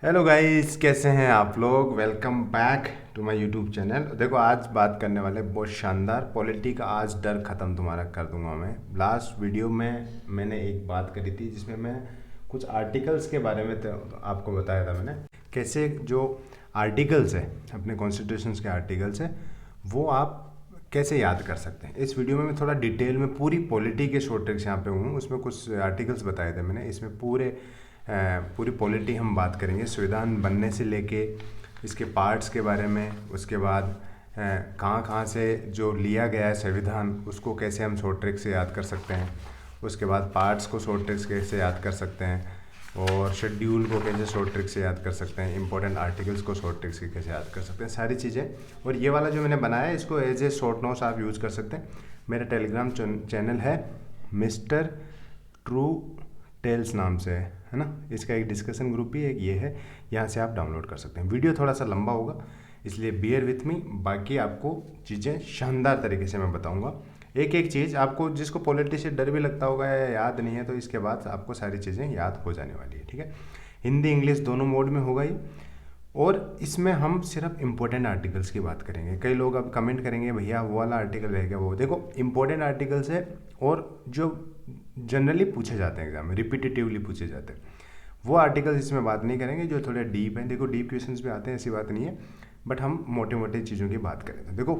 Hello guys, कैसे हैं आप लोग। Welcome back to my YouTube channel. देखो, आज बात करने वाले बहुत शानदार पॉलिटी का। आज डर ख़त्म तुम्हारा कर दूंगा मैं। लास्ट वीडियो में मैंने एक बात करी थी जिसमें मैं कुछ आर्टिकल्स के बारे में तो आपको बताया था मैंने, कैसे जो आर्टिकल्स है अपने कॉन्स्टिट्यूशंस के आर्टिकल्स हैं वो आप कैसे याद कर सकते हैं। इस वीडियो में मैं थोड़ा डिटेल में पूरी पॉलिटी के शॉर्ट ट्रिक्स यहाँ पे हूँ। उसमें कुछ आर्टिकल्स बताए थे मैंने। इसमें पूरी पॉलिटी हम बात करेंगे, संविधान बनने से लेके इसके पार्ट्स के बारे में। उसके बाद कहाँ कहाँ से जो लिया गया है संविधान उसको कैसे हम शॉर्ट ट्रिक से याद कर सकते हैं। उसके बाद पार्ट्स को शॉर्ट ट्रिक से कैसे याद कर सकते हैं, और शेड्यूल को कैसे शॉर्ट ट्रिक से याद कर सकते हैं, इंपॉर्टेंट आर्टिकल्स को शॉर्ट ट्रिक से कैसे याद कर सकते हैं, सारी चीज़ें। और ये वाला जो मैंने बनाया है इसको एज ए शॉर्ट नोट्स आप यूज़ कर सकते हैं। मेरा टेलीग्राम चैनल है मिस्टर ट्रू टेल्स नाम से है ना। इसका एक डिस्कशन ग्रुप भी एक ये है, यहाँ से आप डाउनलोड कर सकते हैं। वीडियो थोड़ा सा लंबा होगा इसलिए बियर विथ मी। बाकी आपको चीज़ें शानदार तरीके से मैं बताऊंगा, एक एक चीज़ आपको। जिसको पॉलिटी से डर भी लगता होगा या याद नहीं है, तो इसके बाद आपको सारी चीज़ें याद हो जाने वाली है। ठीक है, हिंदी इंग्लिश दोनों मोड में होगा ये। और इसमें हम सिर्फ इम्पोर्टेंट आर्टिकल्स की बात करेंगे। कई लोग अब कमेंट करेंगे भैया वो वाला आर्टिकल रहेगा, वो देखो इम्पोर्टेंट आर्टिकल्स है और जो जनरली पूछे जाते हैं एग्जाम में, रिपीटेटिवली पूछे जाते हैं, वो आर्टिकल्स इसमें बात नहीं करेंगे जो थोड़े डीप हैं। देखो डीप क्वेश्चंस भी आते हैं, ऐसी बात नहीं है, बट हम मोटे मोटे चीज़ों की बात करें तो देखो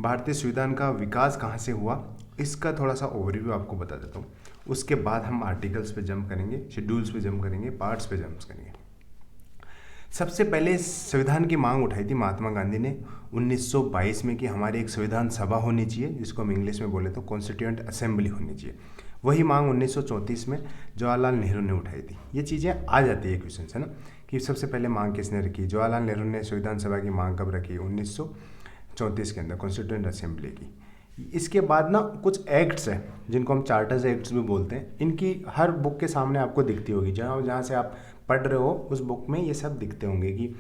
भारतीय संविधान का विकास कहाँ से हुआ इसका थोड़ा सा ओवरव्यू आपको बता देता हूँ। उसके बाद हम आर्टिकल्स पे जंप करेंगे, शेड्यूल्स पे जंप करेंगे, पार्ट्स पे जंप करेंगे। सबसे पहले संविधान की मांग उठाई थी महात्मा गांधी ने 1922 में कि हमारी एक संविधान सभा होनी चाहिए, जिसको हम इंग्लिश में बोले तो कॉन्स्टिट्यूएंट असेंबली होनी चाहिए। वही मांग 1934 में जवाहरलाल नेहरू ने उठाई थी। ये चीज़ें आ जाती है क्वेश्चन है ना, कि सबसे पहले मांग किसने रखी। जवाहरलाल नेहरू ने संविधान सभा की मांग कब रखी, 1934 के अंदर कॉन्स्टिट्यूएंट असेंबली की। इसके बाद ना कुछ एक्ट्स हैं जिनको हम चार्टर्स एक्ट्स भी बोलते हैं। इनकी हर बुक के सामने आपको दिखती होगी, जहाँ जहाँ से आप पढ़ रहे हो उस बुक में ये सब दिखते होंगे, कि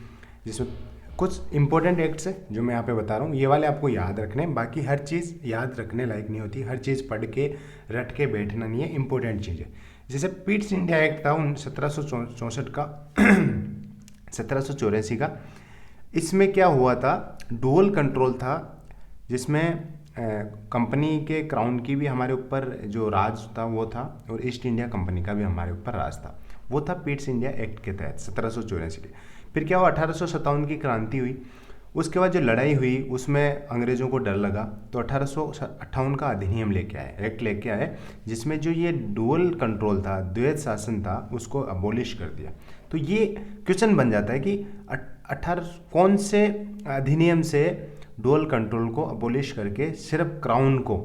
जिसमें कुछ इंपॉर्टेंट एक्ट्स है जो मैं यहाँ पे बता रहा हूँ। ये वाले आपको याद रखने हैं, बाकी हर चीज़ याद रखने लायक नहीं होती। हर चीज़ पढ़ के रट के बैठना नहीं है, इंपॉर्टेंट चीज़ है। जैसे पीट्स इंडिया एक्ट था 1764 का 1784 का। इसमें क्या हुआ था, डुअल कंट्रोल था, जिसमें कंपनी के क्राउन की भी हमारे ऊपर जो राज था वो था, और ईस्ट इंडिया कंपनी का भी हमारे ऊपर राज था। वो था पीट्स इंडिया एक्ट के तहत 1784 के। फिर क्या हुआ, 1857 की क्रांति हुई। उसके बाद जो लड़ाई हुई उसमें अंग्रेज़ों को डर लगा, तो 1858 का अधिनियम लेके आए, एक्ट लेके आए, जिसमें जो ये डुअल कंट्रोल था, द्वैत शासन था, उसको अबोलिश कर दिया। तो ये क्वेश्चन बन जाता है कि 18 कौन से अधिनियम से डुअल कंट्रोल को अबोलिश करके सिर्फ क्राउन को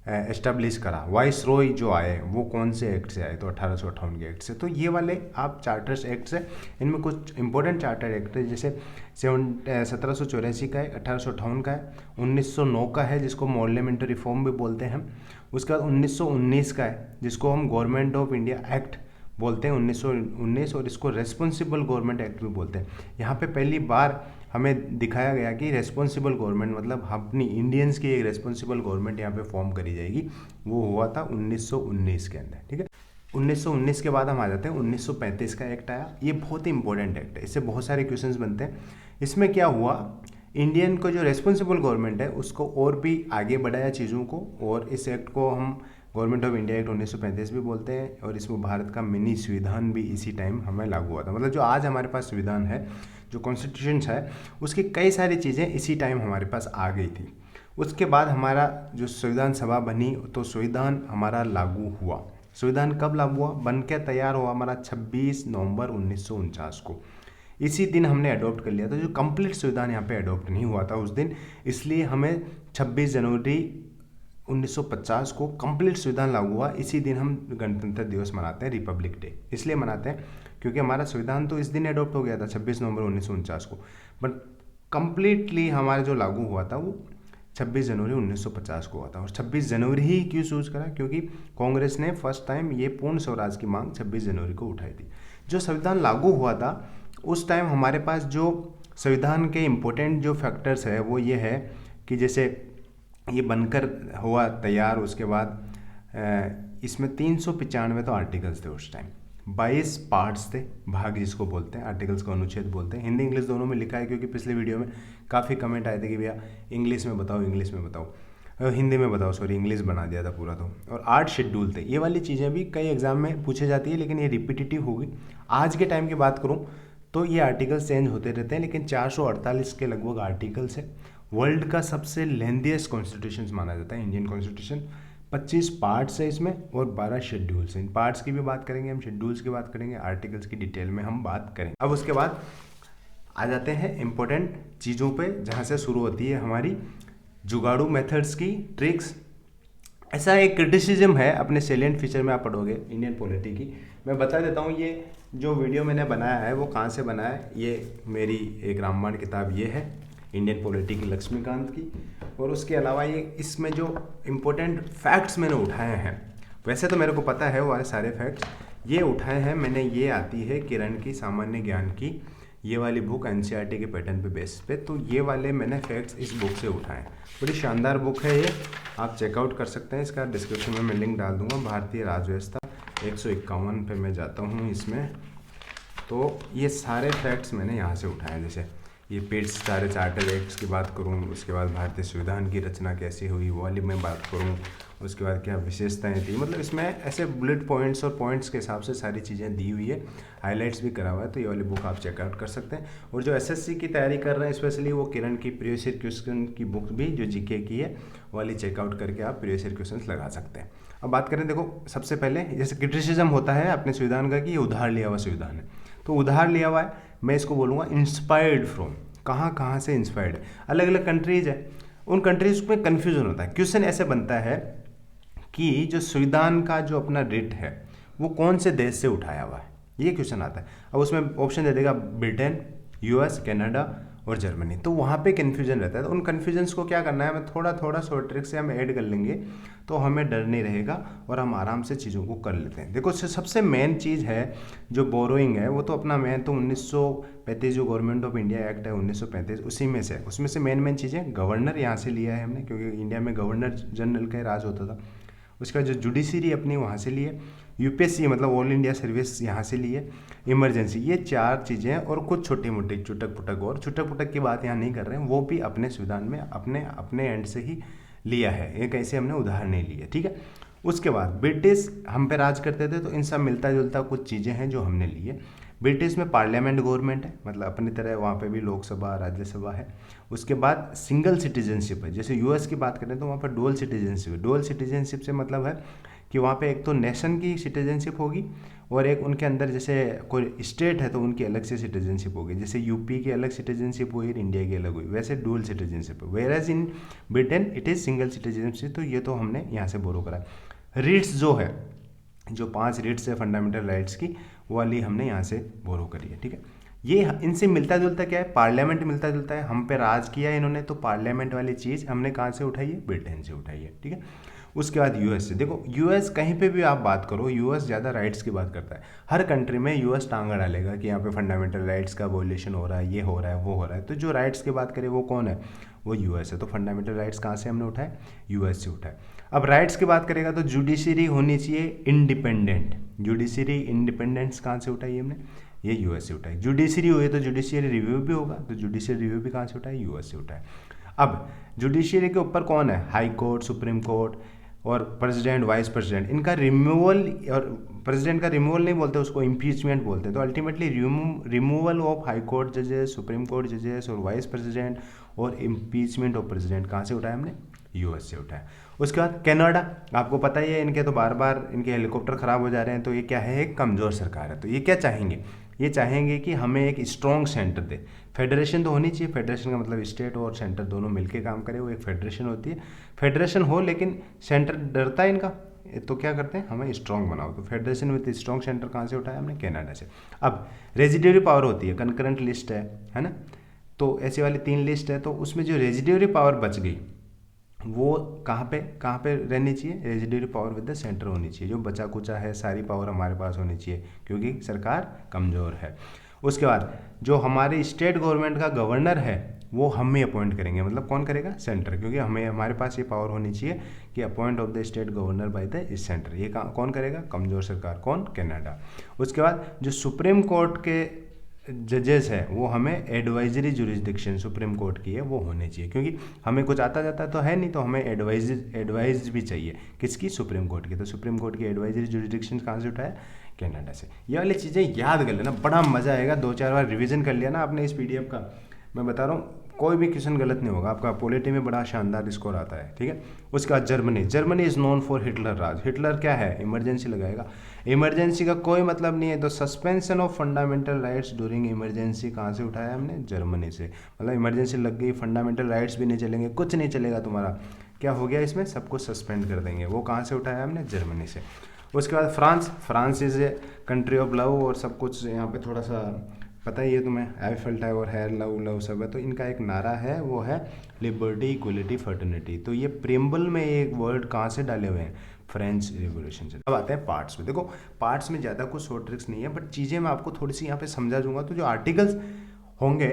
एस्टेब्लिश करा, वाइस रॉय जो आए वो कौन से एक्ट से आए, तो 1858 के एक्ट से। तो ये वाले आप चार्टर्स एक्ट्स है, इनमें कुछ इंपॉर्टेंट चार्टर एक्ट है, जैसे 1784 का है, 1858 का है, 1909 का है जिसको पार्लियामेंट्री रिफॉर्म भी बोलते हैं हम। उसके बाद 1919 का है जिसको हम गवर्नमेंट ऑफ इंडिया एक्ट बोलते हैं 1919, और इसको रेस्पॉन्सिबल गवर्नमेंट एक्ट भी बोलते हैं। यहाँ पे पहली बार हमें दिखाया गया कि रेस्पॉन्सिबल गवर्नमेंट मतलब अपनी इंडियंस की एक रेस्पॉन्सिबल गवर्नमेंट यहाँ पे फॉर्म करी जाएगी। वो हुआ था 1919 के अंदर। ठीक है, 1919 के बाद हम आ जाते हैं 1935 का एक्ट आया। ये बहुत ही इंपॉर्टेंट एक्ट है, इससे बहुत सारे क्वेश्चंस बनते हैं। इसमें क्या हुआ, इंडियन को जो रेस्पॉन्सिबल गवर्नमेंट है उसको और भी आगे बढ़ाया चीज़ों को, और इस एक्ट को हम गवर्नमेंट ऑफ इंडिया एक्ट 1935 भी बोलते हैं। और इसमें भारत का मिनी संविधान भी इसी टाइम हमें लागू हुआ था। मतलब जो आज हमारे पास संविधान है, जो कॉन्स्टिट्यूशन है, उसकी कई सारी चीज़ें इसी टाइम हमारे पास आ गई थी। उसके बाद हमारा जो संविधान सभा बनी तो संविधान हमारा लागू हुआ। संविधान कब लागू हुआ, बन के तैयार हुआ हमारा 26 नवंबर 1949 को। इसी दिन हमने अडॉप्ट कर लिया था। जो कंप्लीट संविधान यहाँ पे अडॉप्ट नहीं हुआ था उस दिन, इसलिए हमें 26 जनवरी 1950 को कंप्लीट संविधान लागू हुआ। इसी दिन हम गणतंत्र दिवस मनाते हैं, रिपब्लिक डे इसलिए मनाते हैं क्योंकि हमारा संविधान तो इस दिन अडॉप्ट हो गया था 26 नवंबर 1949 को, बट कंप्लीटली हमारा जो लागू हुआ था वो 26 जनवरी 1950 को हुआ था। और 26 जनवरी ही क्यों चूज़ करा, क्योंकि कांग्रेस ने फर्स्ट टाइम ये पूर्ण स्वराज की मांग 26 जनवरी को उठाई थी। जो संविधान लागू हुआ था उस टाइम हमारे पास जो संविधान के इम्पोर्टेंट जो फैक्टर्स है वो ये है कि जैसे ये बनकर हुआ तैयार, उसके बाद इसमें 395 तो आर्टिकल्स थे उस टाइम। 22 पार्ट्स थे, भाग जिसको बोलते हैं, आर्टिकल्स को अनुच्छेद बोलते हैं। हिंदी इंग्लिश दोनों में लिखा है, क्योंकि पिछले वीडियो में काफ़ी कमेंट आए थे कि भैया इंग्लिश में बताओ, इंग्लिश में बताओ, हिंदी में बताओ, सॉरी इंग्लिश बना दिया था पूरा। तो और 8 शेड्यूल थे। ये वाली चीज़ें भी कई एग्जाम में पूछे जाती है, लेकिन ये रिपीटिटिव होगी। आज के टाइम की बात करूँ तो ये आर्टिकल्स चेंज होते रहते हैं, लेकिन 448 के लगभग आर्टिकल्स है। वर्ल्ड का सबसे लेंथीएस्ट कॉन्स्टिट्यूशन माना जाता है इंडियन कॉन्स्टिट्यूशन। 25 पार्ट्स है इसमें और 12 शेड्यूल्स हैं। इन पार्ट्स की भी बात करेंगे हम, शेड्यूल्स की बात करेंगे, आर्टिकल्स की डिटेल में हम बात करेंगे। अब उसके बाद आ जाते हैं इंपॉर्टेंट चीज़ों पे, जहाँ से शुरू होती है हमारी जुगाड़ू मेथड्स की ट्रिक्स। ऐसा एक क्रिटिसिज्म है अपने सेलिएंट फीचर में, आप पढ़ोगे इंडियन पॉलिटी की। मैं बता देता हूँ, ये जो वीडियो मैंने बनाया है वो कहाँ से बनाया है। ये मेरी एक रामबाण किताब ये है इंडियन पॉलिटी की, लक्ष्मीकांत की। और उसके अलावा ये इसमें जो इम्पोर्टेंट फैक्ट्स मैंने उठाए हैं, वैसे तो मेरे को पता है वो सारे फैक्ट्स, ये उठाए हैं मैंने। ये आती है किरण की सामान्य ज्ञान की, ये वाली बुक एनसीईआरटी के पैटर्न पे बेस पे। तो ये वाले मैंने फैक्ट्स इस बुक से उठाए हैं। बड़ी शानदार बुक है ये, आप चेकआउट कर सकते हैं। इसका डिस्क्रिप्शन में मैं लिंक डाल दूंगा। भारतीय राजव्यवस्था 151 पे मैं जाता हूँ इसमें, तो ये सारे फैक्ट्स मैंने यहाँ से उठाए हैं। जैसे ये पेज सारे चार्टर एक्ट्स की बात करूँ, उसके बाद भारतीय संविधान की रचना कैसे हुई वो वाली मैं बात करूँ, उसके बाद क्या विशेषताएं थी, मतलब इसमें ऐसे बुलेट पॉइंट्स और पॉइंट्स के हिसाब से सारी चीज़ें दी हुई है, हाइलाइट्स भी करा हुआ है। तो ये वाली बुक आप चेकआउट कर सकते हैं। और जो एसएससी की तैयारी कर रहे हैं स्पेशली, वो किरण की प्रीवियस ईयर क्वेश्चन की बुक भी जो जीके की है वाली चेकआउट करके आप प्रीवियस ईयर क्वेश्चन लगा सकते हैं। अब बात करें, देखो सबसे पहले जैसे क्रिटिसिज्म होता है अपने संविधान का कि ये उधार लिया हुआ संविधान है, तो उधार लिया हुआ है, मैं इसको बोलूँगा इंस्पायर्ड फ्रॉम। कहाँ कहाँ से इंस्पायर्ड है, अलग अलग कंट्रीज है, उन कंट्रीज में कन्फ्यूजन होता है। क्वेश्चन ऐसे बनता है कि जो संविधान का जो अपना रिट है वो कौन से देश से उठाया हुआ है, ये क्वेश्चन आता है। अब उसमें ऑप्शन दे देगा ब्रिटेन, यूएस, कनाडा और जर्मनी, तो वहाँ पे कन्फ्यूजन रहता है। तो उन कन्फ्यूजन्स को क्या करना है, हमें थोड़ा थोड़ा शॉर्ट ट्रिक से हम ऐड कर लेंगे तो हमें डर नहीं रहेगा और हम आराम से चीज़ों को कर लेते हैं। देखो सबसे मेन चीज़ है जो बोरोइंग है, वो तो अपना मेन तो 1935 जो गवर्नमेंट ऑफ इंडिया एक्ट है 1935 उसी में से, उसमें से मेन चीज़ें गवर्नर यहाँ से लिया है हमने, क्योंकि इंडिया में गवर्नर जनरल का राज होता था। उसका जो जुडिशरी अपनी वहाँ से लिए, यूपीएससी मतलब ऑल इंडिया सर्विस यहाँ से लिए, इमरजेंसी, ये 4 चीज़ें और कुछ छोटी मोटी चुटक पुटक, और चुटक पुटक की बात यहाँ नहीं कर रहे हैं, वो भी अपने संविधान में अपने एंड से ही लिया है, एक ऐसे हमने उदाहरण नहीं लिए, ठीक है। उसके बाद ब्रिटिश हम पे राज करते थे, तो इन सब मिलता जुलता कुछ चीज़ें हैं जो हमने लिए। ब्रिटिश में पार्लियामेंट गवर्नमेंट है, मतलब अपनी तरह वहाँ पे भी लोकसभा राज्यसभा है। उसके बाद सिंगल सिटीजनशिप है, जैसे यूएस की बात करें तो वहाँ पर डुअल सिटीजनशिप है। डुअल सिटीजनशिप से मतलब है कि वहाँ पे एक तो नेशन की सिटीजनशिप होगी और एक उनके अंदर जैसे कोई स्टेट है तो उनकी अलग से सिटीजनशिप होगी। जैसे यूपी की अलग सिटीजनशिप हुई और इंडिया की अलग हुई, वैसे डुअल सिटीजनशिप है। Whereas in Britain it is single citizenship. तो ये तो हमने यहाँ से बोरो करा। रिट्स जो है, जो 5 रिट्स है फंडामेंटल राइट्स की, वो वाली हमने यहाँ से बोरो करी है, ठीक है। ये इनसे मिलता जुलता क्या है, पार्लियामेंट मिलता जुलता है। हम पे राज किया है इन्होंने, तो पार्लियामेंट वाली चीज़ हमने कहाँ से उठाई है, ब्रिटेन से उठाई है, ठीक है। उसके बाद यूएस से, देखो यूएस कहीं पे भी आप बात करो, यूएस ज़्यादा राइट्स की बात करता है। हर कंट्री में यूएस टांगा डालेगा कि यहाँ पे फंडामेंटल राइट्स का वॉल्यूशन हो रहा है, ये हो रहा है, वो हो रहा है। तो जो राइट्स की बात करें वो कौन है, वो यूएस है। तो फंडामेंटल राइट्स कहाँ से हमने उठाए, यूएस से उठाए। अब राइट्स की बात करेगा तो जुडिशरी होनी चाहिए इंडिपेंडेंट, जुडिशरी इंडिपेंडेंस कहाँ से उठाई हमने, ये यूएस से उठाई। जुडिशरी हुई तो जुडिशियरी रिव्यू भी होगा, तो जुडिशियरी रिव्यू भी कहाँ से उठाए, यूएस से उठाए। अब जुडिशियरी के ऊपर कौन है, हाई कोर्ट, सुप्रीम कोर्ट और प्रेसिडेंट, वाइस प्रेसिडेंट, इनका रिमूवल, और प्रेसिडेंट का रिमूवल नहीं बोलते, उसको इम्पीचमेंट बोलते हैं। तो ultimately removal of high court जजेस, सुप्रीम कोर्ट जजेस और वाइस प्रेसिडेंट और इम्पीचमेंट ऑफ प्रेसिडेंट कहाँ से उठाया हमने, यूएस से उठाया। उसके बाद कनाडा, आपको पता ही है इनके तो बार बार इनके हेलीकॉप्टर ख़राब हो जा रहे हैं, तो ये क्या है, एक कमज़ोर सरकार है। तो ये क्या चाहेंगे, ये चाहेंगे कि हमें एक स्ट्रॉन्ग सेंटर दे। फेडरेशन तो होनी चाहिए, फेडरेशन का मतलब स्टेट और सेंटर दोनों मिलके काम करे, वो एक फेडरेशन होती है। फेडरेशन हो लेकिन सेंटर डरता है इनका, तो क्या करते हैं, हमें स्ट्रॉन्ग बनाओ। तो फेडरेशन विद स्ट्रॉन्ग सेंटर कहाँ से उठाया हमने, कनाडा से। अब रेजिड्यूरी पावर होती है, कंकरेंट लिस्ट है ना, तो ऐसी वाली 3 लिस्ट है। तो उसमें जो रेजिड्यूरी पावर बच गई वो कहाँ पे रहनी चाहिए, residuary power with the centre होनी चाहिए। जो बचा कुचा है सारी पावर हमारे पास होनी चाहिए, क्योंकि सरकार कमज़ोर है। उसके बाद जो हमारे स्टेट गवर्नमेंट का गवर्नर है वो हम ही अपॉइंट करेंगे। मतलब कौन करेगा? सेंटर, क्योंकि हमें हमारे पास ये पावर होनी चाहिए कि appoint of the state governor by the centre. ये कौन करेगा? कमज़ोर सरकार। कौन? कनाडा। उसके बाद जो सुप्रीम कोर्ट के जजेस है वो हमें एडवाइजरी जुरिस्डिक्शन सुप्रीम कोर्ट की है वो होने चाहिए, क्योंकि हमें कुछ आता जाता तो है नहीं, तो हमें एडवाइज भी चाहिए। किसकी? सुप्रीम कोर्ट की। तो सुप्रीम कोर्ट की एडवाइजरी जुरिस्डिक्शन कहाँ से उठाया? कनाडा से। ये वाली चीज़ें याद कर लेना, बड़ा मज़ा आएगा। 2-4 बार रिवीजन कर लिया ना आपने इस पीडीएफ का, मैं बता रहा हूँ कोई भी क्वेश्चन गलत नहीं होगा आपका। पॉलिटी में बड़ा शानदार स्कोर आता है, ठीक है। उसके बाद Germany is known for Hitler Raj. Hitler क्या है? इमरजेंसी लगाएगा। इमरजेंसी का कोई मतलब नहीं है, तो suspension of fundamental rights during emergency कहाँ से उठाया हमने? जर्मनी से। मतलब इमरजेंसी लग गई, फंडामेंटल राइट्स भी नहीं चलेंगे, कुछ नहीं चलेगा तुम्हारा। क्या हो गया इसमें? सबको सस्पेंड कर देंगे। वो कहाँ से उठाया हमने? जर्मनी से। उसके बाद France is a country of love, और सब कुछ यहाँ पे थोड़ा सा पता ही है तुम्हें, आईफेल टावर है, लव सब है। तो इनका एक नारा है, वो है लिबर्टी इक्वलिटी फर्टर्निटी। तो ये प्रेम्बल में एक वर्ड कहाँ से डाले हुए हैं? फ्रेंच रिवोल्यूशन से। अब आते हैं पार्ट्स में। देखो पार्ट्स में ज़्यादा कुछ शॉर्ट ट्रिक्स नहीं है, बट चीज़ें मैं आपको थोड़ी सी यहाँ पे समझा दूंगा। तो जो आर्टिकल्स होंगे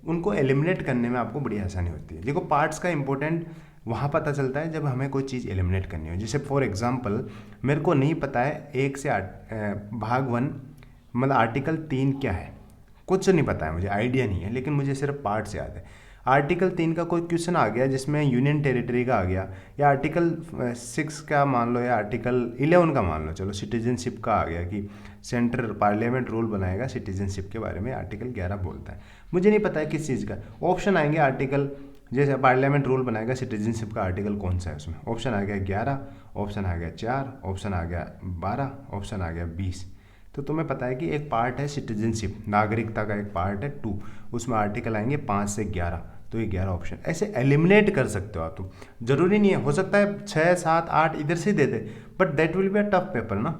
उनको एलिमिनेट करने में आपको बड़ी आसानी होती है। देखो पार्ट्स का इंपॉर्टेंट वहाँ पता चलता है जब हमें कोई चीज़ एलिमिनेट करनी हो। जैसे फॉर एग्जांपल मेरे को नहीं पता है 1 से 8 भाग 1 मतलब आर्टिकल 3 क्या है, कुछ नहीं पता है मुझे, आइडिया नहीं है, लेकिन मुझे सिर्फ पार्ट्स याद है। आर्टिकल 3 का कोई क्वेश्चन आ गया जिसमें यूनियन टेरिटरी का आ गया, या आर्टिकल 6 का मान लो, या आर्टिकल 11 का मान लो, चलो सिटीजनशिप का आ गया कि सेंट्रल पार्लियामेंट रूल बनाएगा सिटीजनशिप के बारे में, आर्टिकल 11 बोलता है। मुझे नहीं पता है किस चीज़ का। ऑप्शन आएंगे आर्टिकल, जैसे पार्लियामेंट रूल बनाएगा सिटीजनशिप का आर्टिकल कौन सा है, उसमें ऑप्शन आ गया 11, ऑप्शन आ गया 4, ऑप्शन आ गया 12, ऑप्शन आ गया 20। तो तुम्हें पता है कि एक पार्ट है सिटीजनशिप, नागरिकता का एक पार्ट है 2, उसमें आर्टिकल आएंगे 5 से 11, तो ये 11 ऑप्शन ऐसे एलिमिनेट कर सकते हो आप। तुम जरूरी नहीं है, हो सकता है 6, 7, 8 इधर से दे दे, but that will be a tough paper ना।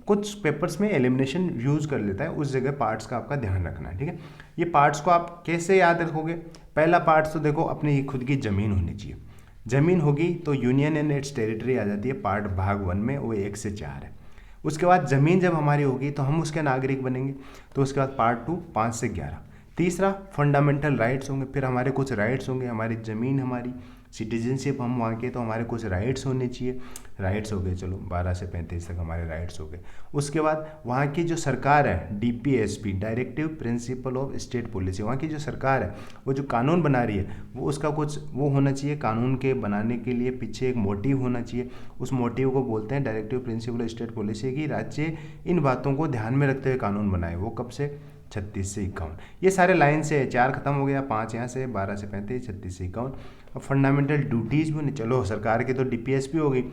कुछ पेपर्स में एलिमिनेशन यूज कर लेता है, उस जगह पार्ट्स का आपका ध्यान रखना है, ठीक है। ये पार्ट्स को आप कैसे याद रखोगे? पहला पार्ट्स तो देखो अपनी खुद की ज़मीन होनी चाहिए। ज़मीन होगी तो यूनियन एंड इट्स टेरिटरी आ जाती है पार्ट भाग 1 में, वो 1 से 4 है। उसके बाद ज़मीन जब हमारी होगी तो हम उसके नागरिक बनेंगे, तो उसके बाद पार्ट 2 5 से 11। तीसरा फंडामेंटल राइट्स होंगे, फिर हमारे कुछ राइट्स होंगे, हमारी ज़मीन हमारी सिटीजनशिप हम वहाँ के, तो हमारे कुछ राइट्स होने चाहिए, राइट्स हो गए, चलो 12 से 35 तक हमारे राइट्स हो गए। उसके बाद वहाँ की जो सरकार है DPSP, directive principle of state policy, वहाँ की जो सरकार है वो जो कानून बना रही है वो उसका कुछ वो होना चाहिए, कानून के बनाने के लिए पीछे एक मोटिव होना चाहिए। उस मोटिव को बोलते हैं directive principle of state policy, की राज्य इन बातों को ध्यान में रखते हुए कानून बनाए। वो कब से? 36 से 51। ये सारे लाइन से 4 खत्म हो गया, 5 यहाँ से, 12 से 35, 36 से 51। अब फंडामेंटल ड्यूटीज़ भी नहीं, चलो सरकार की तो DPSP होगी,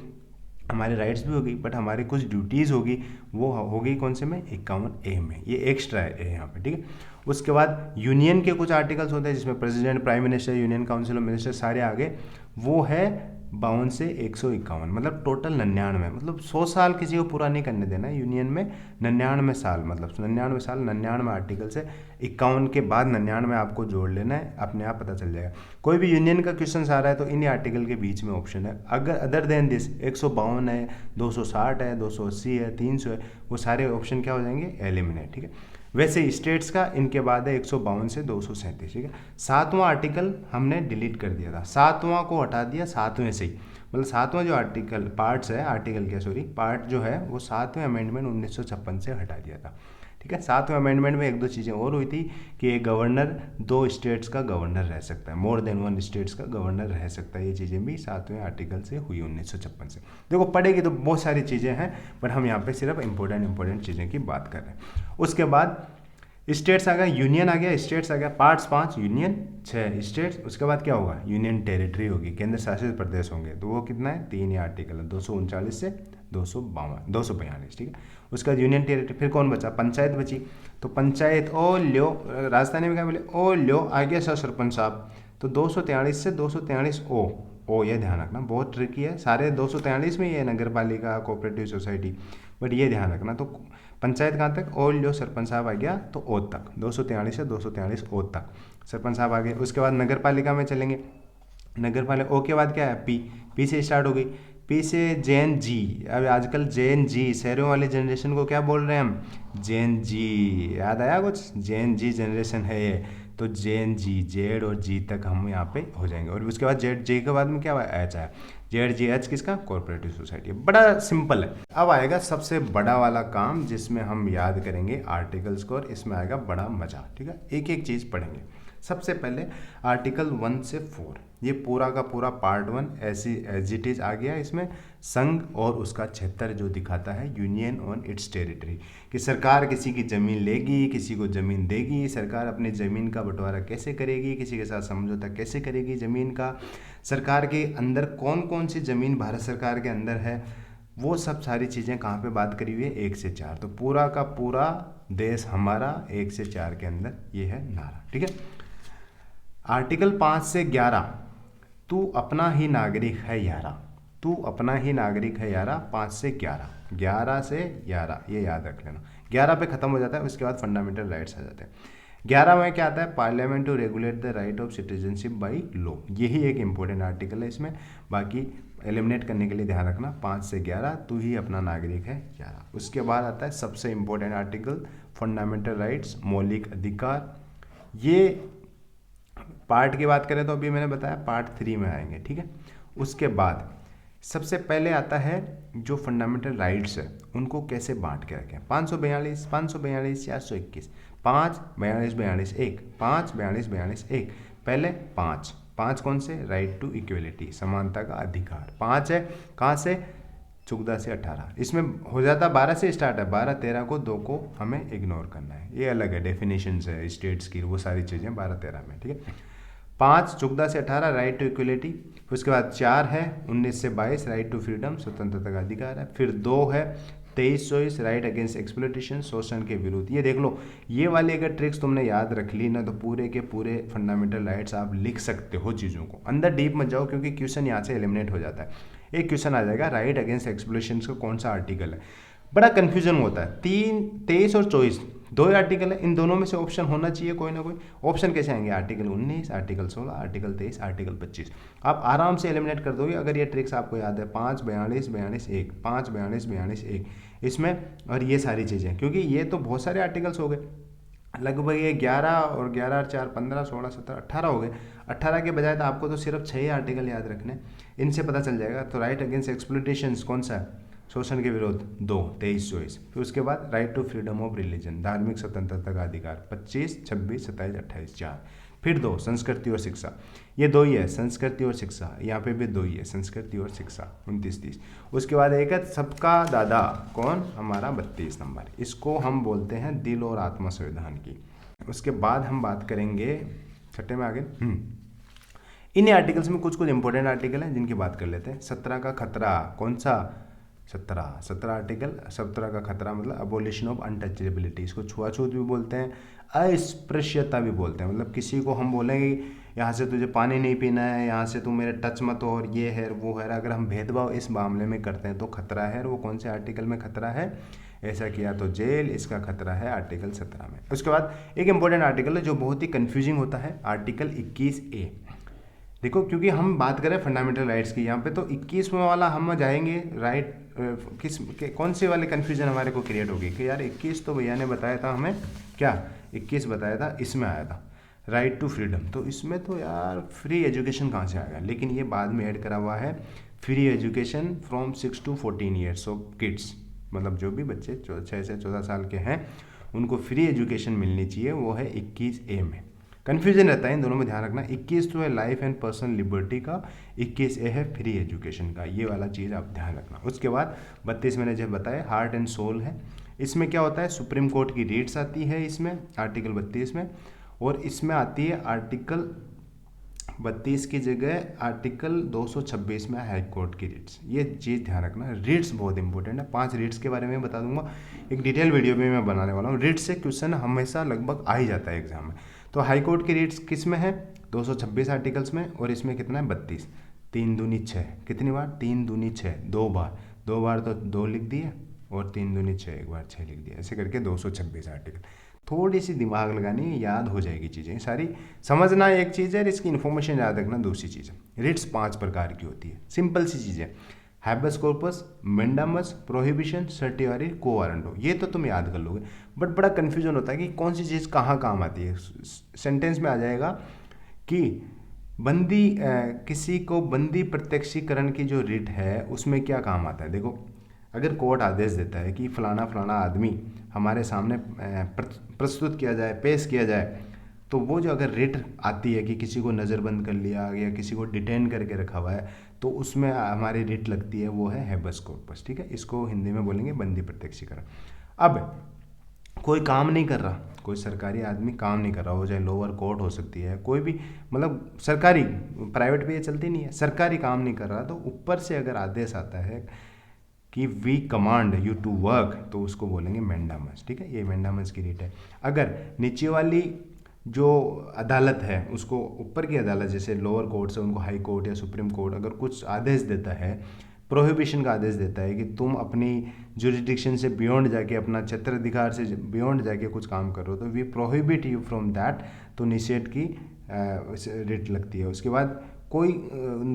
हमारे राइट्स भी होगी, बट हमारी कुछ ड्यूटीज़ होगी, वो होगी कौन से में? 51A में, ये एक्स्ट्रा है यहाँ पे, ठीक है। उसके बाद यूनियन के कुछ आर्टिकल्स होते हैं जिसमें president, prime minister, union council of minister सारे आगे, वो है 52 से 151, मतलब टोटल 99। मतलब 100 साल किसी को पूरा नहीं करने देना है यूनियन में, 99 साल, मतलब 99 साल 99 आर्टिकल से 51 के बाद 99 आपको जोड़ लेना है, अपने आप पता चल जाएगा। कोई भी यूनियन का क्वेश्चन आ रहा है तो इन्हीं आर्टिकल के बीच में ऑप्शन है। अगर अदर देन दिस 152 है, 260 है, 280 है, 300 है, वो सारे ऑप्शन क्या हो जाएंगे? एलिमिनेट, ठीक है। वैसे स्टेट्स का इनके बाद है 152 से 237, ठीक है। 7वां आर्टिकल हमने डिलीट कर दिया था, 7वां को हटा दिया 7वें से ही, मतलब 7वां जो आर्टिकल पार्ट्स है, आर्टिकल क्या सॉरी पार्ट जो है वो 7वें अमेंडमेंट 1956 से हटा दिया था, ठीक है। 7वें अमेंडमेंट में 1-2 चीज़ें और हुई थी कि एक गवर्नर 2 स्टेट्स का गवर्नर रह सकता है, मोर देन 1 स्टेट्स का गवर्नर रह सकता है। ये चीज़ें भी 7वें आर्टिकल से हुई 1956 से। देखो पढ़ेगी तो बहुत सारी चीज़ें हैं, पर हम यहाँ पे सिर्फ इंपॉर्टेंट चीज़ें की बात कर रहे हैं। उसके बाद स्टेट्स आ गया, यूनियन आ गया, स्टेट्स आ गया, पार्ट्स 5, यूनियन 6 स्टेट्स। उसके बाद क्या होगा? यूनियन टेरिटरी होगी, केंद्र शासित प्रदेश होंगे, तो वो कितना है? 3 ही आर्टिकल है, 239 से 242, ठीक है। उसके बाद यूनियन टेरिटरी, फिर कौन बचा? पंचायत बची। तो पंचायत ओ ल्यो, राजधानी में क्या बोले? ओ ल्यो, आ गया सर सरपंच साहब, तो 243 से 243 ओ, ये ध्यान रखना, बहुत ट्रिकी है। सारे 243 में ये नगर पालिका, कोऑपरेटिव सोसाइटी, बट ये ध्यान रखना। तो पंचायत कहाँ तक? ओ ल्यो, सरपंच साहब आ गया तो ओ तक, 243 से 243 ओ तक सरपंच साहब आ गए। उसके बाद नगर पालिका में चलेंगे, नगर पालिका ओ के बाद क्या है? पी से स्टार्ट हो गई, पी से जेन जी। अब आजकल जेन जी शहरों वाली जनरेशन को क्या बोल रहे हैं हम? जेन जी। याद आया कुछ? जेन जी जनरेशन है ये। तो जेन जी, जेड और जी तक हम यहाँ पे हो जाएंगे। और उसके बाद जेड जी के बाद में क्या हुआ? एच आया। जेड जी एच किसका? Cooperative society. बड़ा सिंपल है। अब आएगा सबसे बड़ा वाला काम जिसमें हम याद करेंगे आर्टिकल्स को, और इसमें आएगा बड़ा मजा। ठीक है, एक एक चीज़ पढ़ेंगे। सबसे पहले आर्टिकल 1 से 4, ये पूरा का पूरा पार्ट 1 ऐसी एज इट इज आ गया। इसमें संघ और उसका क्षेत्र जो दिखाता है, यूनियन ऑन इट्स टेरिटरी, कि सरकार किसी की ज़मीन लेगी, किसी को ज़मीन देगी, सरकार अपनी ज़मीन का बंटवारा कैसे करेगी, किसी के साथ समझौता कैसे करेगी ज़मीन का, सरकार के अंदर कौन कौन सी ज़मीन भारत सरकार के अंदर है, वो सब सारी चीज़ें कहाँ पे बात करी हुई है? 1 से 4। तो पूरा का पूरा देश हमारा 1 से 4 के अंदर ये है नारा। ठीक है। आर्टिकल 5 से 11, तू अपना ही नागरिक है यारा, तू अपना ही नागरिक है यारा। 5 से 11, 11 से 11 ये याद रख लेना। 11 पे खत्म हो जाता है, उसके बाद फंडामेंटल राइट्स आ जाते हैं। 11 में क्या आता है? Parliament to regulate the right of citizenship by law. यही एक इंपॉर्टेंट आर्टिकल है इसमें। बाकी एलिमिनेट करने के लिए ध्यान रखना, 5 से 11 तू ही अपना नागरिक है यारा। उसके बाद आता है सबसे इंपॉर्टेंट आर्टिकल, फंडामेंटल राइट्स, मौलिक अधिकार। ये पार्ट की बात करें तो अभी मैंने बताया पार्ट 3 में आएंगे। ठीक है। उसके बाद सबसे पहले आता है जो फंडामेंटल राइट्स है उनको कैसे बांट के रखें। 542, 542, 421, 5, 42, 42, 1, 5, 42, 42, 1। पहले 5, 5 कौन से? राइट टू इक्वलिटी, समानता का अधिकार। 5 है कहाँ से? 14 से 18। इसमें हो जाता 12 से स्टार्ट है, 12, 13 को 2 को हमें इग्नोर करना है। ये अलग है, डेफिनेशंस है स्टेट्स की, वो सारी चीज़ें 12, 13 में। ठीक है। 5, 14 से 18 राइट टू इक्वलिटी। उसके बाद 4 है 19 से 22 राइट टू फ्रीडम, स्वतंत्रता का अधिकार है। फिर 2 है 23-24 राइट अगेंस्ट एक्सप्लॉयटेशन, शोषण के विरुद्ध। ये देख लो, ये वाली अगर ट्रिक्स तुमने याद रख ली ना तो पूरे के पूरे फंडामेंटल राइट्स आप लिख सकते हो चीज़ों को। अंदर डीप मत जाओ क्योंकि क्वेश्चन यहाँ से एलिमिनेट हो जाता है। एक क्वेश्चन आ जाएगा राइट अगेंस्ट एक्सप्लॉयटेशन का कौन सा आर्टिकल है, बड़ा कन्फ्यूजन होता है। 23 और 24 दो ही आर्टिकल है, इन दोनों में से ऑप्शन होना चाहिए कोई ना कोई। ऑप्शन कैसे आएंगे? Article 19, article 16, article 23, article 25। आप आराम से एलिमिनेट कर दोगे अगर ये ट्रिक्स आपको याद है। 5, 42, 42, 1, 5, 42, 42, 1 इसमें, और ये सारी चीज़ें, क्योंकि ये तो बहुत सारे आर्टिकल्स हो गए लगभग। ये 11 और 11 और 4 15, 16, 17, 18 हो गए। 18 के बजाय तो आपको तो सिर्फ 6 आर्टिकल याद रखने, इनसे पता चल जाएगा। तो राइट अगेंस्ट एक्सप्लॉयटेशन कौन सा है? शोषण के विरोध 2, 23-24। फिर उसके बाद right to freedom of religion, धार्मिक स्वतंत्रता का अधिकार 25, 26, 27, 28, 4। फिर 2 संस्कृति और शिक्षा, ये 2 ही है, संस्कृति और शिक्षा। यहाँ पे भी 2 ही है, संस्कृति और शिक्षा 29, 30। उसके बाद एक है सबका दादा, कौन? हमारा 32 नंबर। इसको हम बोलते हैं दिल और आत्मा संविधान की। उसके बाद हम बात करेंगे छठे में आगे। इन आर्टिकल्स में कुछ कुछ इंपॉर्टेंट आर्टिकल हैं जिनकी बात कर लेते हैं। 17 का खतरा, कौन सा? 17 आर्टिकल। 17 का खतरा मतलब अबोलिशन ऑफ अनटचेबिलिटी, इसको छुआछूत भी बोलते हैं, अस्पृश्यता भी बोलते हैं। मतलब किसी को हम बोलेंगे यहाँ से तुझे पानी नहीं पीना है, यहाँ से तू मेरे टच मत हो, और ये है वो है, अगर हम भेदभाव इस मामले में करते हैं तो खतरा है। और वो कौन से आर्टिकल में खतरा है? ऐसा किया तो जेल, इसका खतरा है आर्टिकल 17 में। उसके बाद एक इंपॉर्टेंट आर्टिकल है जो बहुत ही कन्फ्यूजिंग होता है, आर्टिकल 21A। देखो क्योंकि हम बात करें फंडामेंटल राइट्स की, यहाँ पे तो 21वें वाला हम जाएंगे राइट कौन से वाले कन्फ्यूजन हमारे को क्रिएट होगी कि यार 21 तो भैया ने बताया था हमें, क्या 21 बताया था, इसमें आया था राइट टू फ्रीडम। तो इसमें तो यार फ्री एजुकेशन कहाँ से आएगा? लेकिन ये बाद में ऐड करा हुआ है, free education from 6 to 14 years of kids, मतलब जो भी बच्चे 6 से 14 साल के हैं उनको फ्री एजुकेशन मिलनी चाहिए, वो है 21A में। कन्फ्यूजन रहता है इन दोनों में, ध्यान रखना। 21 तो है लाइफ एंड पर्सनल लिबर्टी का, 21A है फ्री एजुकेशन का, ये वाला चीज़ आप ध्यान रखना। उसके बाद 32 मैंने जब बताया हार्ट एंड सोल है। इसमें क्या होता है? सुप्रीम कोर्ट की रीट्स आती है इसमें, आर्टिकल 32 में, और इसमें आती है आर्टिकल 32 की जगह आर्टिकल 226 में हाई कोर्ट की रीट्स। ये चीज़ ध्यान रखना, रीट्स बहुत इंपॉर्टेंट है। 5 रीट्स के बारे में बता दूंगा, एक डिटेल वीडियो में मैं बनाने वाला हूँ। रीट्स से क्वेश्चन हमेशा लगभग आ ही जाता है एग्जाम में। तो हाई कोर्ट की रीट्स किस में है? 226 आर्टिकल्स में, और इसमें कितना है? 32। 3 दूनी 6, कितनी बार? 3 दूनी 6, 2 बार, 2 बार तो 2 लिख दिए, और 3 दूनी 6, एक बार 6 लिख दिया, ऐसे करके 226 आर्टिकल। थोड़ी सी दिमाग लगानी, याद हो जाएगी चीज़ें सारी। समझना एक चीज़ है, इसकी इन्फॉर्मेशन याद रखना दूसरी चीज़ है। रिट्स 5 प्रकार की होती है, सिंपल सी चीज़ें। हैबस कॉर्पस, मेंडामस, प्रोहिबिशन, सर्टिवारी, क्वो वारंटो, ये तो तुम याद कर लोगे। बट बड़ा कन्फ्यूजन होता है कि कौन सी चीज़ कहाँ काम आती है। सेंटेंस में आ जाएगा कि बंदी किसी को बंदी प्रत्यक्षीकरण की जो रिट है उसमें क्या काम आता है। देखो, अगर कोर्ट आदेश देता है कि फलाना फलाना आदमी हमारे सामने प्रस्तुत किया जाए, पेश किया जाए, तो वो जो अगर रिट आती है कि किसी को नज़रबंद कर लिया या किसी को डिटेन करके रखा हुआ है, तो उसमें हमारी रिट लगती है, वो है हैबस कॉर्पस। ठीक है, इसको हिंदी में बोलेंगे बंदी प्रत्यक्षीकरण। अब कोई काम नहीं कर रहा, कोई सरकारी आदमी काम नहीं कर रहा हो, चाहे लोअर कोर्ट हो सकती है, कोई भी, मतलब सरकारी, प्राइवेट पे ये चलती नहीं है, सरकारी काम नहीं कर रहा, तो ऊपर से अगर आदेश आता है कि we command you to work, तो उसको बोलेंगे मेंडामस। ठीक है, ये मेंडामस की रीट है। अगर नीचे वाली जो अदालत है उसको ऊपर की अदालत, जैसे लोअर कोर्ट से उनको हाई कोर्ट या सुप्रीम कोर्ट अगर कुछ आदेश देता है, प्रोहिबिशन का आदेश देता है कि तुम अपनी जुरिडिक्शन से बियॉन्ड जाके, अपना क्षेत्राधिकार से बियॉन्ड जाके कुछ काम करो, तो we prohibit you from that, तो निषेध की रिट लगती है। उसके बाद कोई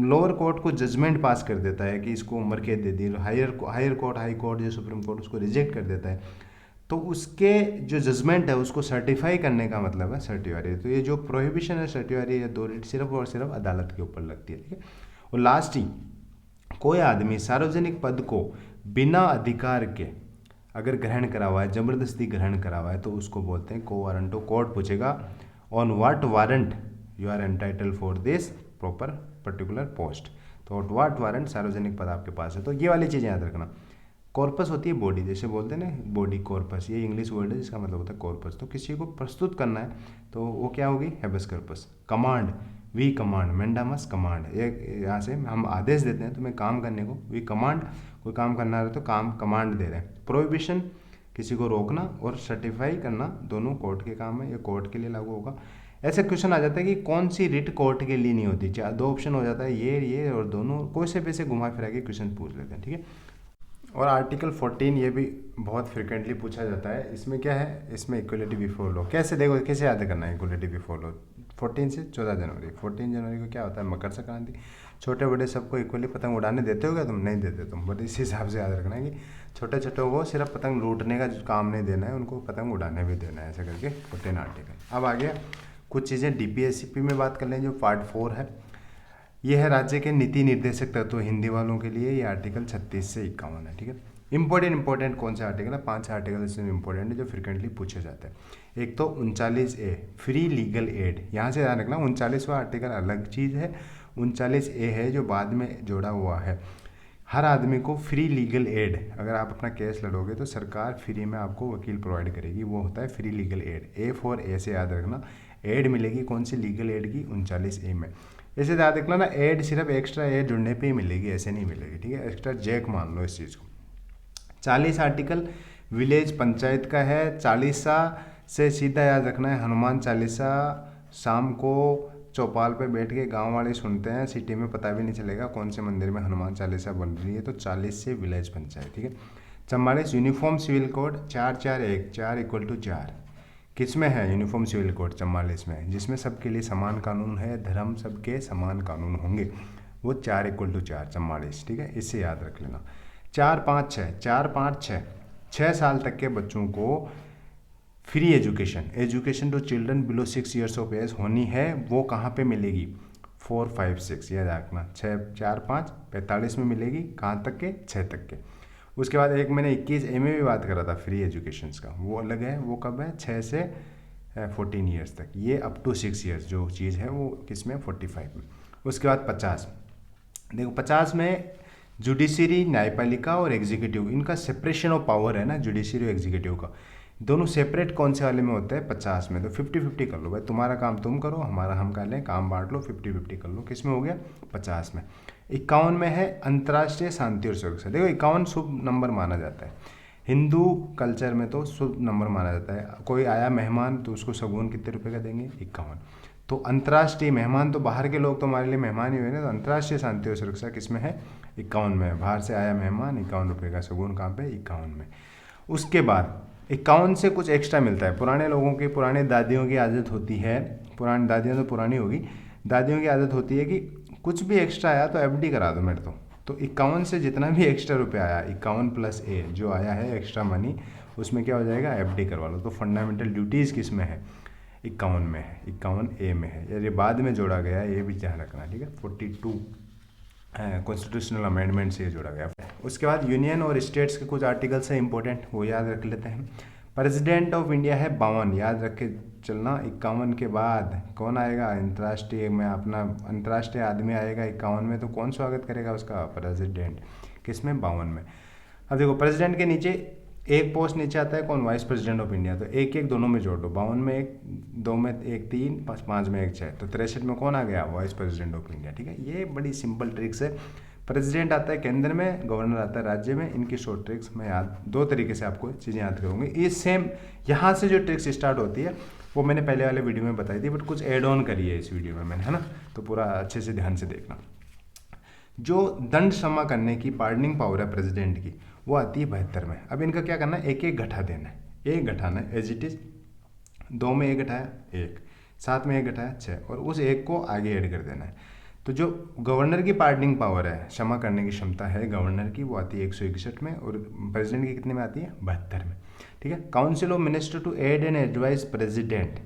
लोअर कोर्ट को जजमेंट पास कर देता है कि इसको उम्र कैद दे दी, हायर कोर्ट, हाई कोर्ट या सुप्रीम कोर्ट उसको रिजेक्ट कर देता है, तो उसके जो जजमेंट है उसको सर्टिफाई करने का मतलब है सर्टिवारी। तो ये जो प्रोहिबिशन है, सर्टिवारी, या दो रिट सिर्फ और सिर्फ अदालत के ऊपर लगती है। ठीक है, और लास्ट ही, कोई आदमी सार्वजनिक पद को बिना अधिकार के अगर ग्रहण करा हुआ है, जबरदस्ती ग्रहण करा हुआ है, तो उसको बोलते हैं क्वो वारंटो। कोर्ट पूछेगा on what warrant you are entitled for this proper particular post, तो व्हाट वारंट, सार्वजनिक पद आपके पास है। तो ये वाली चीज़ें याद रखना। कॉर्पस होती है बॉडी, जैसे बोलते हैं ना बॉडी कॉर्पस, ये इंग्लिश वर्ड है जिसका मतलब होता है कॉर्पस। तो किसी को प्रस्तुत करना है तो वो क्या होगी, habeas corpus. Command, we command, mandamus command, ये यहाँ से हम आदेश देते हैं तुम्हें काम करने को, वी कमांड, कोई काम करना है तो काम कमांड दे रहे हैं। प्रोहिबिशन, किसी को रोकना, और सर्टिफाई करना, दोनों कोर्ट के काम है, ये कोर्ट के लिए लागू होगा। ऐसे क्वेश्चन आ जाता है कि कौन सी रिट कोर्ट के लिए नहीं होती, दो ऑप्शन हो जाता है, ये और दोनों, कोई से पैसे घुमा फिरा के क्वेश्चन पूछ लेते हैं। ठीक है, और आर्टिकल 14 ये भी बहुत फ्रिक्वेंटली पूछा जाता है। इसमें क्या है, इसमें इक्वलिटी बिफोर लॉ, कैसे देखो, कैसे याद करना है इक्वलिटी बिफोर लॉ। 14 से 14 जनवरी, 14 जनवरी को क्या होता है, मकर संक्रांति। छोटे बड़े सबको इक्वली पतंग उड़ाने देते हो क्या तुम, नहीं देते तुम, बट इस हिसाब से याद रखना है कि छोटे छोटे को सिर्फ पतंग लूटने का काम नहीं देना है, उनको पतंग उड़ाने भी देना है, ऐसा करके 14 आर्टिकल। अब आ गया कुछ चीज़ें DPSCP में बात कर लें, जो पार्ट 4 है, यह है राज्य के नीति निर्देशक तत्व हिंदी वालों के लिए, ये आर्टिकल 36 से 51 है। ठीक है, इंपॉर्टेंट कौन सा आर्टिकल है, 5 आर्टिकल इसमें इंपॉर्टेंट है जो फ्रिक्वेंटली पूछे जाते हैं। एक तो 39A फ्री लीगल एड, यहाँ से ध्यान रखना, 39वां आर्टिकल अलग चीज़ है, 39A है जो बाद में जोड़ा हुआ है। हर आदमी को फ्री लीगल एड, अगर आप अपना केस लड़ोगे तो सरकार फ्री में आपको वकील प्रोवाइड करेगी, वो होता है फ्री लीगल एड। A से याद रखना, एड मिलेगी कौन सी, लीगल एड की, 39A में। ऐसे याद रखना ना, एड सिर्फ एक्स्ट्रा एड जुड़ने पे ही मिलेगी, ऐसे नहीं मिलेगी। ठीक है, एक्स्ट्रा जैक मान लो इस चीज़ को। 40 आर्टिकल विलेज पंचायत का है। 40 से सीधा याद रखना है हनुमान चालीसा, शाम को चौपाल पे बैठ के गांव वाले सुनते हैं, सिटी में पता भी नहीं चलेगा कौन से मंदिर में हनुमान चालीसा बन रही है। तो 40 से विलेज पंचायत। ठीक है, 44 यूनिफॉर्म सिविल कोड, 441, 4 किस में है यूनिफॉर्म सिविल कोड, 44 में, जिसमें सबके लिए समान कानून है, धर्म सबके समान कानून होंगे, वो 4 44। ठीक है, इससे याद रख लेना। 4 5 6 6 साल तक के बच्चों को free education to children below 6 years of age होनी है, वो कहाँ पे मिलेगी, 4 5 6 याद रखना। 4 5 45 में मिलेगी, कहाँ तक के, 6 तक के। उसके बाद एक मैंने 21A में भी बात करा था फ्री एजुकेशन का, वो अलग है, वो कब है, 6 से 14 ईयर्स तक, ये अप टू 6 ईयर्स जो चीज़ है वो किस में, 45 में। उसके बाद 50, देखो 50 में जुडिशरी, न्यायपालिका और एग्जीक्यूटिव, इनका सेपरेशन ऑफ पावर है ना, जुडिशरी और एग्जीक्यूटिव का, दोनों सेपरेट कौन से वाले में होता है, 50 में। तो 50-50 कर लो भाई, तुम्हारा काम तुम करो, हमारा हम कर लें, काम बांट लो, 50-50 कर लो, किस में हो गया, 50 में। 51 में है अंतर्राष्ट्रीय शांति और सुरक्षा। देखो 51 शुभ नंबर माना जाता है, हिंदू कल्चर में तो शुभ नंबर माना जाता है। कोई आया मेहमान तो उसको शगुन कितने रुपए का देंगे, 51। तो अंतर्राष्ट्रीय मेहमान, तो बाहर के लोग तो हमारे लिए मेहमान ही हुए ना, तो अंतर्राष्ट्रीय शांति और सुरक्षा किस में है, 51 में। बाहर से आया मेहमान, 51 रुपये का शगुन कहाँ पे, 51 में। उसके बाद 51 से कुछ एक्स्ट्रा मिलता है। पुराने लोगों की, पुराने दादियों की आदत होती है, दादियाँ तो पुरानी होगी, दादियों की आदत होती है कि कुछ भी एक्स्ट्रा आया तो FD करा दो मेरे, तो तो 51 से जितना भी एक्स्ट्रा रुपया आया, 51 प्लस ए जो आया है एक्स्ट्रा मनी, उसमें क्या हो जाएगा, एफडी करवा लो। तो फंडामेंटल ड्यूटीज़ किस में है, 51 में है, 51 ए में है, यार ये बाद में जोड़ा गया है, ये भी ध्यान रखना, ठीक है। 42 कॉन्स्टिट्यूशनल अमेंडमेंट से ये जोड़ा गया। उसके बाद यूनियन और स्टेट्स के कुछ आर्टिकल्स हैं इंपॉर्टेंट, वो याद रख लेते हैं। प्रेसिडेंट ऑफ इंडिया है 52, याद रख के चलना। 51 के बाद कौन आएगा, अंतर्राष्ट्रीय में अपना अंतर्राष्ट्रीय आदमी आएगा 51 में, तो कौन स्वागत करेगा उसका, प्रेसिडेंट। किस में, 52 में। अब देखो प्रेसिडेंट के नीचे एक पोस्ट नीचे आता है कौन, वाइस प्रेसिडेंट ऑफ इंडिया। तो एक एक दोनों में जोड़ दो, 52 में एक, 2 में एक, 3, 5 में एक, 6, तो 63 में कौन आ गया, वाइस प्रेसिडेंट ऑफ इंडिया, ठीक है। ये बड़ी सिंपल ट्रिक्स है। प्रेसिडेंट आता है केंद्र में, गवर्नर आता है राज्य में। इनकी शॉर्ट ट्रिक्स मैं याद, 2 तरीके से आपको चीज़ें याद करूँगी। इस सेम यहाँ से जो ट्रिक्स स्टार्ट होती है वो मैंने पहले वाले वीडियो में बताई थी, बट कुछ एड ऑन करी है इस वीडियो में मैंने, है ना। तो पूरा अच्छे से ध्यान से देखना। जो दंड क्षमा करने की पार्डनिंग पावर है प्रेसिडेंट की, वो आती है 72 में। अब इनका क्या करना है, एक एक घटा देना है, एक घटाना है एज इट इज। 2 में एक घटाया 1, 7 में एक घटाया 6, और उस एक को आगे ऐड कर देना है। तो जो गवर्नर की पार्डनिंग पावर है, क्षमा करने की क्षमता है गवर्नर की, वो आती है 161 में, और प्रेसिडेंट की कितने में आती है, 72 में, ठीक है। Council of minister to aid and advise president,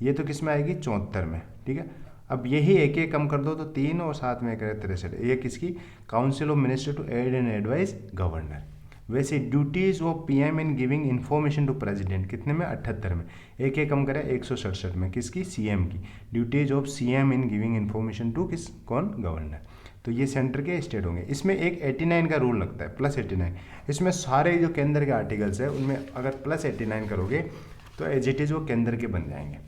ये तो किस में आएगी, 74 में, ठीक है। अब यही एक एक कम कर दो तो 3 और 7 में करे 63, ये किसकी, council of minister to aid and advise governor. वैसे duties of PM in giving information to president कितने में, 78 में, एक एक कम करे 167 में, किसकी, सीएम की। Duties of CM in giving information to किस, कौन, गवर्नर। तो ये सेंटर के स्टेट होंगे। इसमें एक 89 का रूल लगता है, +89। इसमें सारे जो केंद्र के आर्टिकल्स है उनमें अगर +89 करोगे तो एज इट इज़ वो केंद्र के बन जाएंगे।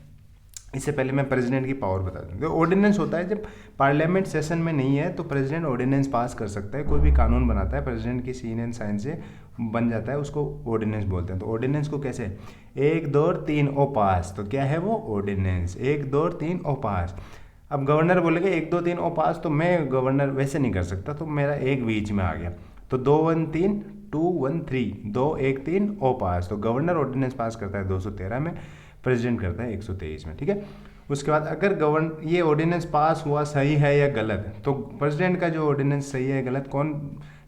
इससे पहले मैं प्रेसिडेंट की पावर बता दूँ। तो ऑर्डिनेंस होता है, जब पार्लियामेंट सेशन में नहीं है तो प्रेसिडेंट ऑर्डिनेंस पास कर सकता है। कोई भी कानून बनाता है प्रेसिडेंट की सीन एंड साइन से बन जाता है, उसको ऑर्डिनेंस बोलते हैं। तो ऑर्डिनेंस को कैसे, 1 2 3 ओ पास, तो क्या है वो, ऑर्डिनेंस। 1 2 3 ओ पास। अब गवर्नर बोलेगा 1 2 3 ओ पास, तो मैं गवर्नर वैसे नहीं कर सकता, तो मेरा एक बीच में आ गया, तो 2 1 3 2 1 3 2 1 3 ओ पास। तो गवर्नर ऑर्डिनेंस पास करता है 213 में, प्रेसिडेंट करता है 123 में, ठीक है। उसके बाद अगर ये ऑर्डिनेंस पास हुआ सही है या गलत, तो प्रेसिडेंट का जो ऑर्डिनेंस सही है गलत कौन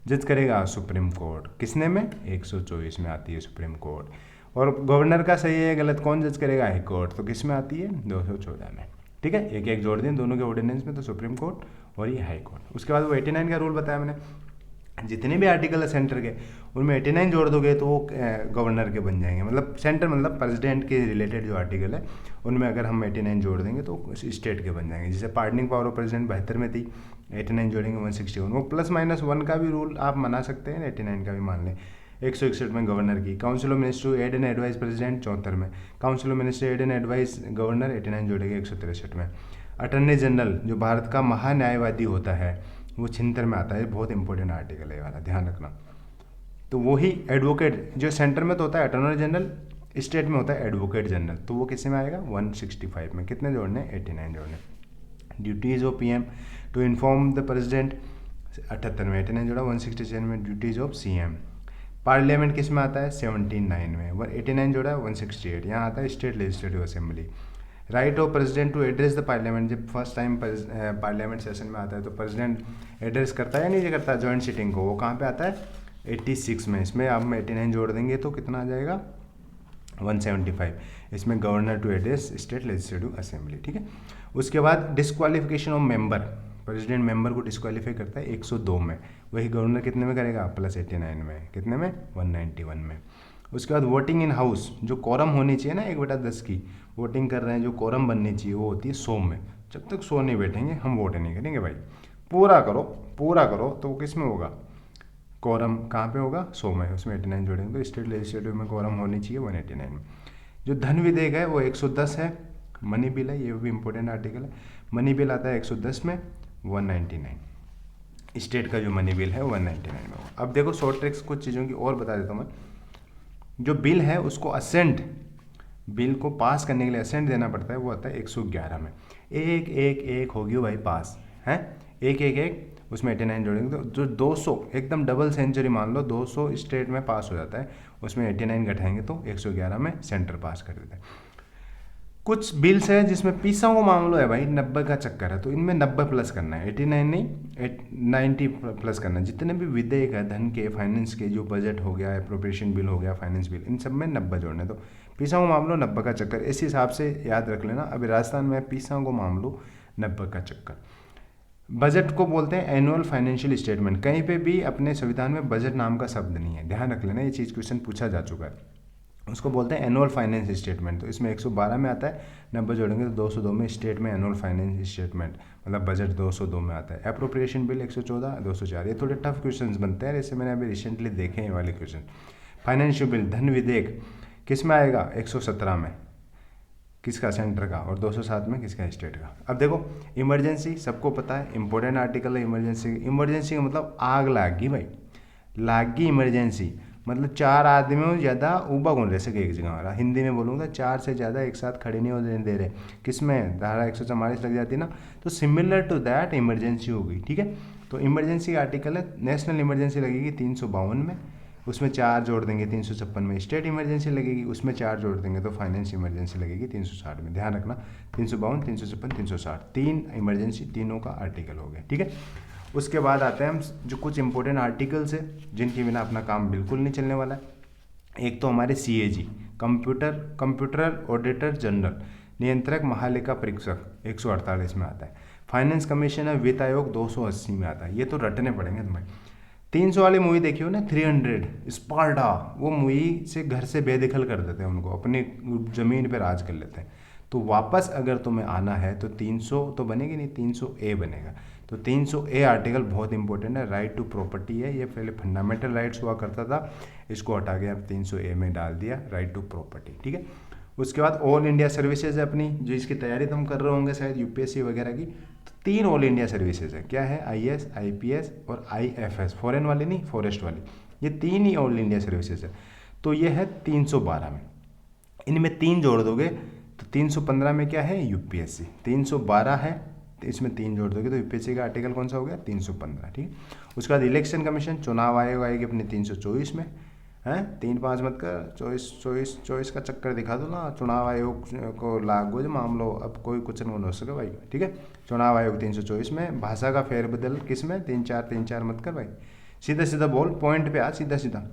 जज करेगा, सुप्रीम कोर्ट। किसने में, 124 में आती है सुप्रीम कोर्ट। और गवर्नर का सही है गलत कौन जज करेगा, हाई कोर्ट। तो किस में आती है, 214 में, ठीक है। एक एक जोड़ दें दोनों के ऑर्डिनेंस में, तो सुप्रीम कोर्ट और ये हाई कोर्ट। उसके बाद वो 89 का रूल बताया मैंने, जितने भी आर्टिकल है सेंटर के उनमें 89 जोड़ दोगे तो वो गवर्नर के बन जाएंगे। मतलब सेंटर मतलब प्रेसिडेंट के रिलेटेड जो आर्टिकल है उनमें अगर हम 89 जोड़ देंगे तो स्टेट के बन जाएंगे। जैसे पार्डनिंग पावर ऑफ प्रेसिडेंट 72 में थी, 89 जोड़ेंगे 161। वो +-1 का भी रूल आप मना सकते हैं, 89 का भी मान लें। 161 में गवर्नर की। Council of minister aid and advise president 74 में। Council of minister aid and advise governor 89 जोड़ेंगे 163 में। अटर्नी जनरल जो भारत का महान्यायवादी होता है वो 76 में आता है। बहुत इंपॉर्टेंट आर्टिकल है ये वाला, ध्यान रखना। तो वही एडवोकेट जो सेंटर में तो होता है अटॉर्नी जनरल, स्टेट में होता है एडवोकेट जनरल, तो वो किससे में आएगा, 165 में। कितने जोड़ने, 89 जोड़ने। Duties of PM to inform the president 78 में, 89 जोड़ा, 167 में ड्यूटीज ऑफ सीएम। पार्लियामेंट किस में आता है, 79 में, 89 जोड़ा 168। यहाँ आता है state legislative assembly. Right of president to address the parliament, जब फर्स्ट टाइम पार्लियामेंट सेशन में आता है तो प्रेसिडेंट एड्रेस करता है या नहीं करता है जॉइंट सीटिंग को, वो कहाँ पे आता है, 86 में। इसमें अब हम 89 जोड़ देंगे तो कितना आ जाएगा, 175। इसमें governor to address state legislative assembly, ठीक है। उसके बाद disqualification of member, president member को डिस्क्वालीफाई करता है 102 में। वही गवर्नर कितने में करेगा, +89 में। कितने में, 191 में। उसके बाद वोटिंग इन हाउस, जो कोरम होनी चाहिए ना 1/10 की, वोटिंग कर रहे हैं जो कोरम बननी चाहिए वो होती है 100 में। जब तक 100 नहीं बैठेंगे हम वोट नहीं करेंगे भाई। पूरा करो तो वो किस में होगा, कोरम कहाँ पे होगा, 100 में। उसमें 89 जोड़ेंगे तो स्टेट लेजिस्लेटिव में कोरम होनी चाहिए 189 में। जो धन विधेयक है वो 110 है। मनी बिल है, ये भी इंपॉर्टेंट आर्टिकल है। मनी बिल आता है 110 में, 199। स्टेट का जो मनी बिल है 199 में होगा। अब देखो शॉर्ट ट्रिक्स कुछ चीज़ों की और बता देता हूँ मैं। जो बिल है उसको असेंट, बिल को पास करने के लिए असेंट देना पड़ता है, वो आता है 111 में। एक होगी भाई पास है, एक उसमें 89 जोड़ेंगे तो जो 200 एकदम डबल सेंचुरी मान लो, 200 स्टेट में पास हो जाता है, उसमें 89 घटाएंगे तो 111 में सेंटर पास कर देता है। कुछ बिल्स है जिसमें पीसा को मामलो है भाई, 90 का चक्कर है, तो इनमें 90 प्लस करना है, 89 नहीं 90 प्लस करना है। जितने भी विधेयक है धन के, फाइनेंस के, जो बजट हो गया, अप्रोप्रिएशन बिल हो गया, फाइनेंस बिल, इन सब में 90 जोड़ने। तो पीसा को मामलो 90 का चक्कर, इस हिसाब से याद रख लेना। अभी राजस्थान में पीसा को मामलो 90 का चक्कर। बजट को बोलते हैं एनुअल फाइनेंशियल स्टेटमेंट। कहीं पे भी अपने संविधान में बजट नाम का शब्द नहीं है, ध्यान रख लेना, ये चीज़ क्वेश्चन पूछा जा चुका है। उसको बोलते हैं एनुअल फाइनेंस स्टेटमेंट। तो इसमें 112 में आता है, 90 जोड़ेंगे तो 202 में स्टेट में एनुअल फाइनेंस स्टेटमेंट, मतलब बजट 202 में आता है। Appropriation bill 114, 204। ये थोड़े टफ क्वेश्चंस बनते हैं, जैसे मैंने अभी रिसेंटली देखे हैं वाले क्वेश्चन। फाइनेंशियल बिल, धन विधेयक किस में आएगा? 117 में, किसका? सेंटर का। और 207 में किसका? स्टेट का। अब देखो इमरजेंसी सबको पता है, इंपॉर्टेंट आर्टिकल है इमरजेंसी। इमरजेंसी का मतलब आग लागी भाई, लागी इमरजेंसी, मतलब 4 आदमियों ज़्यादा ऊबा कौन रह सके एक जगह वाला। हिंदी में बोलूँगा 4 से ज़्यादा एक साथ खड़े नहीं होने दे रहे। किस में? धारा 144 लग जाती है ना, तो सिमिलर टू दैट इमरजेंसी हो गई, ठीक है। तो इमरजेंसी का आर्टिकल है, नेशनल इमरजेंसी लगेगी 352 में, उसमें 4 जोड़ देंगे 356 में। स्टेट इमरजेंसी लगेगी, उसमें 4 जोड़ देंगे तो फाइनेंस इमरजेंसी लगेगी 360 में। ध्यान रखना, 352, 356, 360, 3 इमरजेंसी, तीनों का आर्टिकल हो गया, ठीक है। उसके बाद आते हैं हम जो कुछ इंपॉर्टेंट आर्टिकल्स है जिनके बिना अपना काम बिल्कुल नहीं चलने वाला है। एक तो हमारे CAG, कंप्यूटर ऑडिटर जनरल, नियंत्रक महालेखा परीक्षक 148 में आता है। फाइनेंस कमिश्नर वित्त आयोग 280 में आता है। ये तो रटने पड़ेंगे तुम्हें। 300 वाली मूवी देखी हो ना, 300 स्पार्टा, वो मूवी से घर से बेदखल कर देते हैं उनको, अपनी ज़मीन पर राज कर लेते हैं। तो वापस अगर तुम्हें आना है तो 300 तो बनेगी नहीं, 300A बनेगा। तो 300A आर्टिकल बहुत इंपॉर्टेंट है, राइट टू प्रॉपर्टी है। ये पहले फंडामेंटल राइट्स हुआ करता था, इसको हटा के अब 300A में डाल दिया, राइट टू प्रॉपर्टी, ठीक है। उसके बाद ऑल इंडिया सर्विसेज है अपनी, जो इसकी तैयारी तुम कर रहे होंगे शायद UPSC वगैरह की। तो 3 ऑल इंडिया सर्विसेज है, क्या है? IAS, IPS और IFS, फॉरेन वाली नहीं, फॉरेस्ट वाली। ये 3 ही ऑल इंडिया सर्विसेज है। तो ये है 312 में, इनमें 3 जोड़ दोगे तो 315 में क्या है? UPSC। 312 है तो इसमें 3 जोड़ दोगे तो UPSC का आर्टिकल कौन सा हो गया? 315, ठीक है। उसके बाद इलेक्शन कमीशन, चुनाव आयोग आएगी अपने 324 में, हैं 3-5 मत कर, 24 का चक्कर दिखा दो ना, चुनाव आयोग को लागू जो मामलो, अब कोई कुछ नहीं हो सके भाई, ठीक है। चुनाव आयोग 324 में। भाषा का फेरबदल किस में? 3-4 मत कर भाई, सीधा सीधा बोल, पॉइंट पे आ, सीधा सीधा।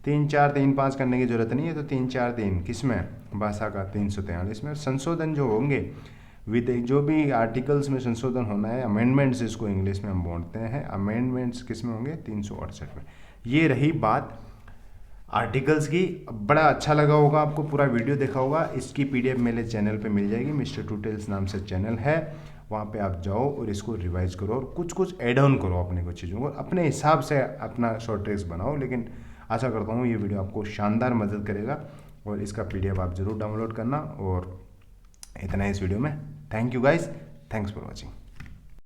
3-4 3-5 करने की जरूरत नहीं है, तो 3-4-3 किस में? भाषा का 343 में। संशोधन जो होंगे विधेयक, जो भी आर्टिकल्स में संशोधन होना है, अमेंडमेंट्स जिसको इंग्लिश में हम बोलते हैं, अमेंडमेंट्स किस में होंगे? 368 में। ये रही बात आर्टिकल्स की। बड़ा अच्छा लगा होगा आपको, पूरा वीडियो देखा होगा। इसकी PDF मेरे चैनल पे मिल जाएगी, मिस्टर टूटेल्स नाम से चैनल है, वहाँ पे आप जाओ और इसको रिवाइज करो और कुछ कुछ एड ऑन करो अपने कुछ चीज़ों को, अपने हिसाब से अपना शॉर्ट ट्रिक्स बनाओ। लेकिन आशा करता हूँ ये वीडियो आपको शानदार मदद करेगा और इसका PDF आप ज़रूर डाउनलोड करना। और इतना इस वीडियो में, thank you guys, thanks for watching.